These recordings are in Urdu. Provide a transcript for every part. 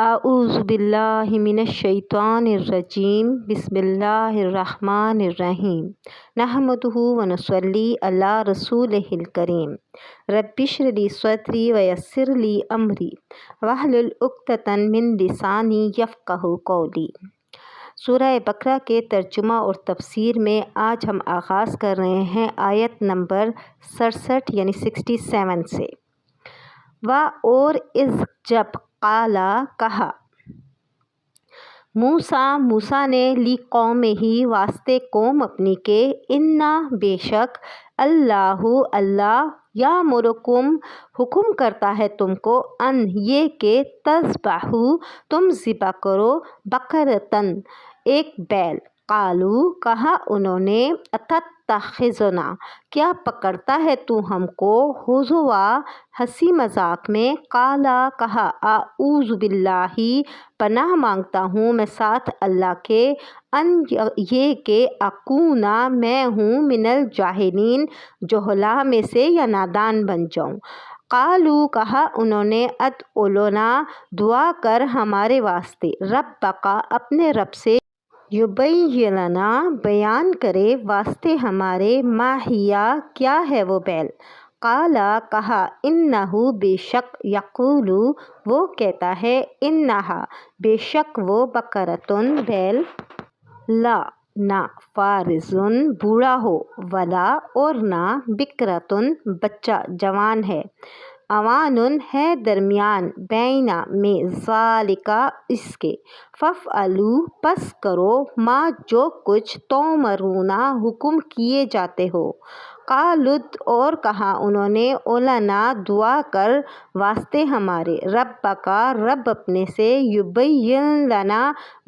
اعوذ باللہ من الشیطان الرجیم بسم اللہ الرحمن الرحیم نحمدہ ونصلی علی رسولہ الکریم رب اشرح لی صدری ویسر لی امری واحلل عقدۃ من لسانی یفقہوا قولی۔ سورہ بقرہ کے ترجمہ اور تفسیر میں آج ہم آغاز کر رہے ہیں آیت نمبر 67 یعنی 67 سے۔ اور اذ جب قالا کہا موسیٰ نے لی قوم ہی واسطے قوم اپنی کے انا بے شک اللہ یامرکم حکم کرتا ہے تم کو ان یہ کہ تذبحوا تم ذبح کرو بقرۃ ایک بیل۔ قالوا کہا انہوں نے اتتخذنا کیا پکڑتا ہے تو ہم کو ہزوا ہنسی مذاق میں۔ قالا کہا اعوذ باللہ پناہ مانگتا ہوں میں ساتھ اللہ کے ان یہ کہ اکونا میں ہوں من الجاہلین جہلاء میں سے یا نادان بن جاؤں۔ قالوا کہا انہوں نے ادع لنا دعا کر ہمارے واسطے ربک اپنے رب سے یبین لنا بیان کرے واسطے ہمارے ما ہی کیا ہے وہ بیل۔ قالا کہا انہ بے شک یقول وہ کہتا ہے انہا بے شک وہ بقرۃ بیل لا نہ فارض بوڑھا ہو ولا اور نہ بکرۃ بچہ جوان ہے اوان ہے درمیان بینا میں ذالک اس کے فافعلوا پس کرو ما جو کچھ تؤمرون حکم کیے جاتے ہو۔ قالوا اور کہا انہوں نے لنا دعا کر واسطے ہمارے ربک رب اپنے سے یبین لنا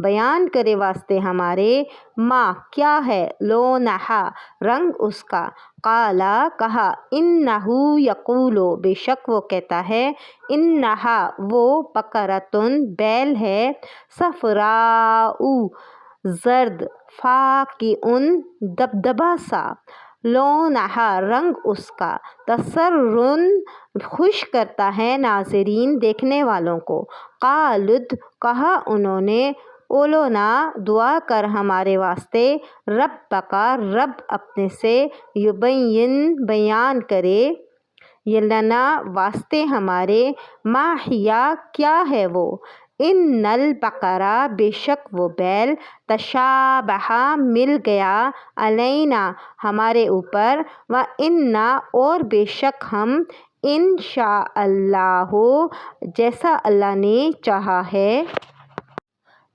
بیان کرے واسطے ہمارے ما کیا ہے لونہا رنگ اس کا۔ قالا کہا انہ یقول بے شک وہ کہتا ہے انہا وہ بقرۃ بیل ہے صفراء زرد فاقع دبدبا سا لونہا رنگ اس کا تسر خوش کرتا ہے ناظرین دیکھنے والوں کو۔ قالوا کہا انہوں نے لنا دعا کر ہمارے واسطے ربک رب اپنے سے یبین بیان کرے لنا واسطے ہمارے ما ہی کیا ہے وہ ان البقرہ بے شک وہ بیل تشابہ مل گیا علینا ہمارے اوپر وانا اور بے شک ہم انشاء اللہ جیسا اللہ نے چاہا ہے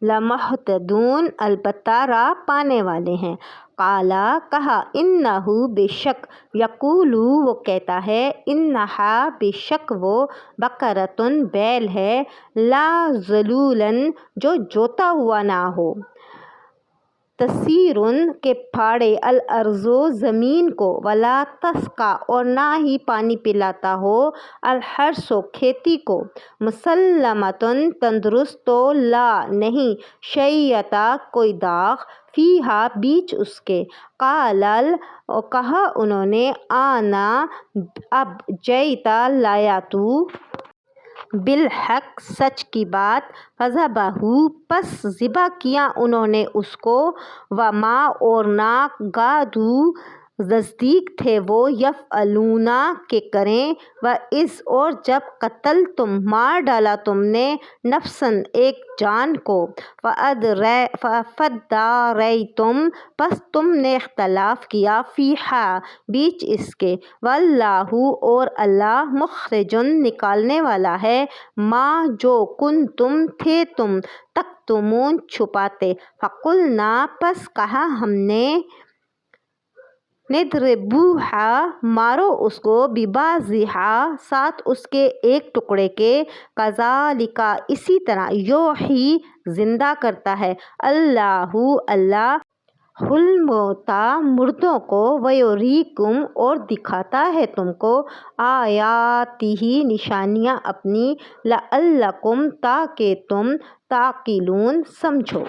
لمہتدون البتہ راہ پانے والے ہیں۔ قالا کہا انہ بے شک یقول وہ کہتا ہے انہا بے شک وہ بقرۃ بیل ہے لا ذلول جو جوتا ہوا نہ ہو تسیر کے پھاڑے الارض زمین کو ولا تسقی اور نہ ہی پانی پلاتا ہو الحرث کھیتی کو مسلمۃ تندرست تو لا نہیں شیئۃ کوئی داغ فیہا بیچ اس کے۔ قالا کہا انہوں نے آنا اب جئت لایا تو بالحق سچ کی بات فذبحوا پس ذبح کیا انہوں نے اس کو وما اور نہ کادوا نزدیک تھے وہ یفعلون کہ کریں واذ اور جب قتل تم مار ڈالا تم نے نفسا ایک جان کو فادارأتم پس تم نے اختلاف کیا فیہا بیچ اس کے واللہ اور اللہ مخرج نکالنے والا ہے ما جو کنتم تھے تم تکتمون چھپاتے۔ فقلنا پس کہا ہم نے اضربوها مارو اس کو ببعضها ساتھ اس کے ایک ٹکڑے کے کذالک اسی طرح یحیی زندہ کرتا ہے اللہ الموتیٰ مردوں کو ویریکم اور دکھاتا ہے تم کو آیاتہ نشانیاں اپنی لعلکم تاکہ تم تعقلون سمجھو۔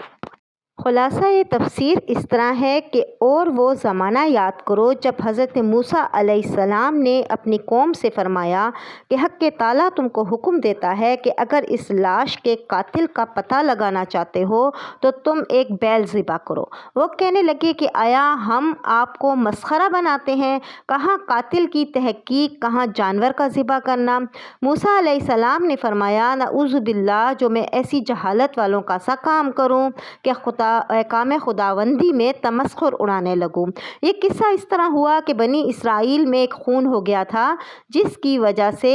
خلاصہ تفسیر اس طرح ہے کہ اور وہ زمانہ یاد کرو جب حضرت موسیٰ علیہ السلام نے اپنی قوم سے فرمایا کہ حق تعالیٰ تم کو حکم دیتا ہے کہ اگر اس لاش کے قاتل کا پتہ لگانا چاہتے ہو تو تم ایک بیل ذبح کرو۔ وہ کہنے لگے کہ آیا ہم آپ کو مسخرہ بناتے ہیں؟ کہاں قاتل کی تحقیق، کہاں جانور کا ذبح کرنا۔ موسیٰ علیہ السلام نے فرمایا نعوذ باللہ، جو میں ایسی جہالت والوں کا سا کام کروں کہ احکام خداوندی میں تمسخر اڑانے لگوں۔ یہ قصہ اس طرح ہوا کہ بنی اسرائیل میں ایک خون ہو گیا تھا جس کی وجہ سے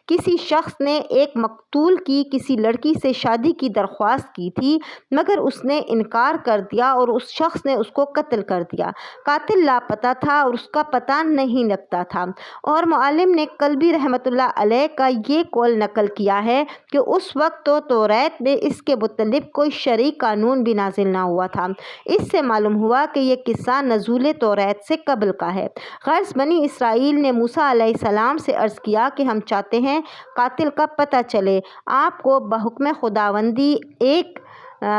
کسی شخص نے ایک مقتول کی کسی لڑکی سے شادی کی درخواست کی تھی، مگر اس نے انکار کر دیا اور اس شخص نے اس کو قتل کر دیا۔ قاتل لاپتہ تھا اور اس کا پتہ نہیں لگتا تھا، اور معلم نے کلبی رحمۃ اللہ علیہ کا یہ قول نقل کیا ہے کہ اس وقت تو توریت میں اس کے متعلق کوئی شرعی قانون بھی نازل نہ ہوا تھا۔ اس سے معلوم ہوا کہ یہ قصہ نزول توریت سے قبل کا ہے۔ غرض بنی اسرائیل نے موسیٰ علیہ السلام سے عرض کیا کہ ہم چاہتے ہیں قاتل کا پتہ چلے۔ آپ کو بحکم خداوندی ایک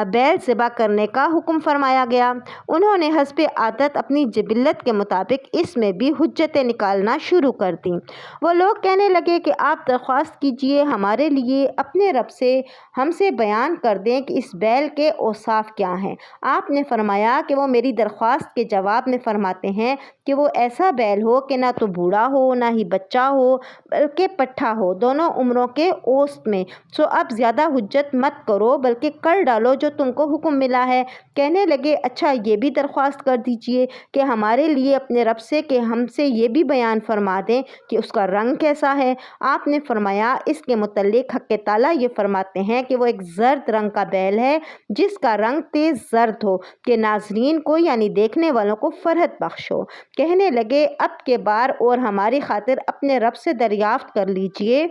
بیل ذبح کرنے کا حکم فرمایا گیا۔ انہوں نے حسب عادت اپنی جبلت کے مطابق اس میں بھی حجتیں نکالنا شروع کر دیں۔ وہ لوگ کہنے لگے کہ آپ درخواست کیجئے ہمارے لیے اپنے رب سے، ہم سے بیان کر دیں کہ اس بیل کے اوصاف کیا ہیں۔ آپ نے فرمایا کہ وہ میری درخواست کے جواب میں فرماتے ہیں کہ وہ ایسا بیل ہو کہ نہ تو بوڑھا ہو نہ ہی بچہ ہو بلکہ پٹھا ہو، دونوں عمروں کے اوسط میں۔ سو اب زیادہ حجت مت کرو بلکہ کر ڈالو جو تم کو حکم ملا ہے۔ کہنے لگے اچھا یہ بھی درخواست کر دیجئے کہ ہمارے لیے اپنے رب سے کہ ہم سے یہ بھی بیان فرما دیں کہ اس کا رنگ کیسا ہے۔ آپ نے فرمایا اس کے متعلق حق تعالیٰ یہ فرماتے ہیں کہ وہ ایک زرد رنگ کا بیل ہے جس کا رنگ تیز زرد ہو کہ ناظرین کو یعنی دیکھنے والوں کو فرحت بخش ہو۔ کہنے لگے اب کے بار اور ہماری خاطر اپنے رب سے دریافت کر لیجئے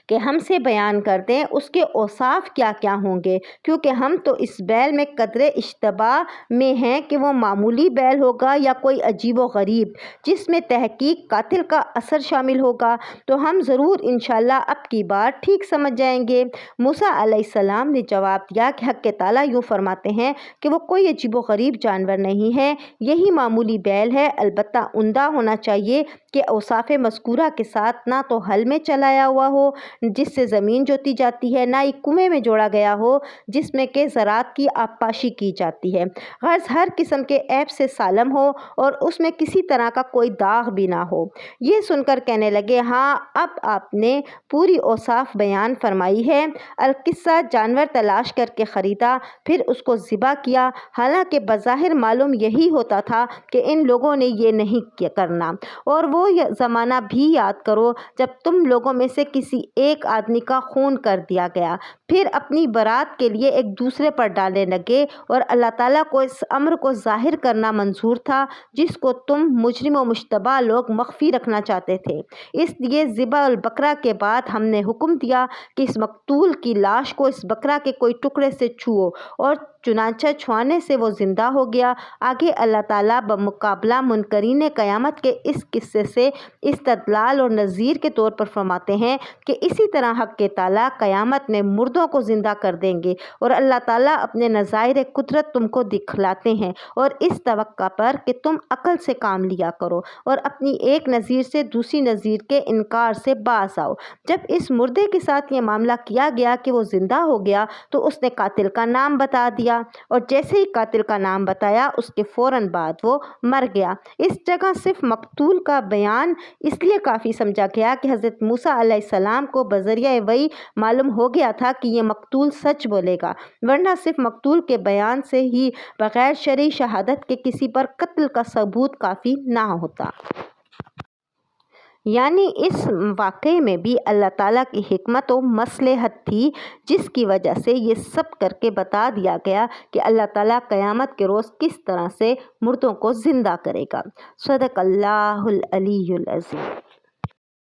کہ ہم سے بیان کر دیں اس کے اوصاف کیا کیا ہوں گے، کیونکہ ہم تو اس بیل میں قدر اشتباہ میں ہیں کہ وہ معمولی بیل ہوگا یا کوئی عجیب و غریب جس میں تحقیق قاتل کا اثر شامل ہوگا، تو ہم ضرور انشاءاللہ اب کی بار ٹھیک سمجھ جائیں گے۔ موسیٰ علیہ السلام نے جواب دیا کہ حق تعالیٰ یوں فرماتے ہیں کہ وہ کوئی عجیب و غریب جانور نہیں ہے، یہی معمولی بیل ہے، البتہ عمدہ ہونا چاہیے کہ اوصاف مذکورہ کے ساتھ نہ تو ہل میں چلایا ہوا ہو جس سے زمین جوتی جاتی ہے، نہ ہی کنویں میں جوڑا گیا ہو جس میں کہ زراعت کی آبپاشی کی جاتی ہے، غرض ہر قسم کے عیب سے سالم ہو اور اس میں کسی طرح کا کوئی داغ بھی نہ ہو۔ یہ سن کر کہنے لگے ہاں اب آپ نے پوری اوصاف بیان فرمائی ہے۔ القصہ جانور تلاش کر کے خریدا، پھر اس کو ذبح کیا، حالانکہ بظاہر معلوم یہی ہوتا تھا کہ ان لوگوں نے یہ نہیں کرنا۔ اور وہ زمانہ بھی یاد کرو جب تم لوگوں میں سے کسی ایک آدمی کا خون کر دیا گیا، پھر اپنی برات کے لیے ایک دوسرے پر ڈالنے لگے، اور اللہ تعالیٰ کو اس امر کو ظاہر کرنا منظور تھا جس کو تم مجرم و مشتبہ لوگ مخفی رکھنا چاہتے تھے۔ اس لیے ذبح البقرہ کے بعد ہم نے حکم دیا کہ اس مقتول کی لاش کو اس بقرہ کے کوئی ٹکڑے سے چھوؤ، اور چنانچہ چھوانے سے وہ زندہ ہو گیا۔ آگے اللہ تعالیٰ بمقابلہ منکرین قیامت کے اس قصے سے استدلال اور نذیر کے طور پر فرماتے ہیں کہ اسی طرح حق تعالیٰ قیامت میں مردوں کو زندہ کر دیں گے، اور اللہ تعالیٰ اپنے نظائر قدرت تم کو دکھلاتے ہیں، اور اس توقع پر کہ تم عقل سے کام لیا کرو اور اپنی ایک نظیر سے دوسری نظیر کے انکار سے باز آؤ۔ جب اس مردے کے ساتھ یہ معاملہ کیا گیا کہ وہ زندہ ہو گیا تو اس نے قاتل کا نام بتا دیا، اور جیسے ہی قاتل کا نام بتایا اس کے فوراً بعد وہ مر گیا۔ اس جگہ صرف مقتول کا بیان اس لیے کافی سمجھا گیا کہ حضرت موسیٰ علیہ السلام کو بذریعہ وحی معلوم ہو گیا تھا کہ یہ مقتول سچ بولے گا، ورنہ صرف مقتول کے بیان سے ہی بغیر شرعی شہادت کے کسی پر قتل کا ثبوت کافی نہ ہوتا۔ یعنی اس واقعے میں بھی اللہ تعالیٰ کی حکمت و مصلحت تھی جس کی وجہ سے یہ سب کر کے بتا دیا گیا کہ اللہ تعالیٰ قیامت کے روز کس طرح سے مردوں کو زندہ کرے گا۔ صدق اللہ العلی العظیم۔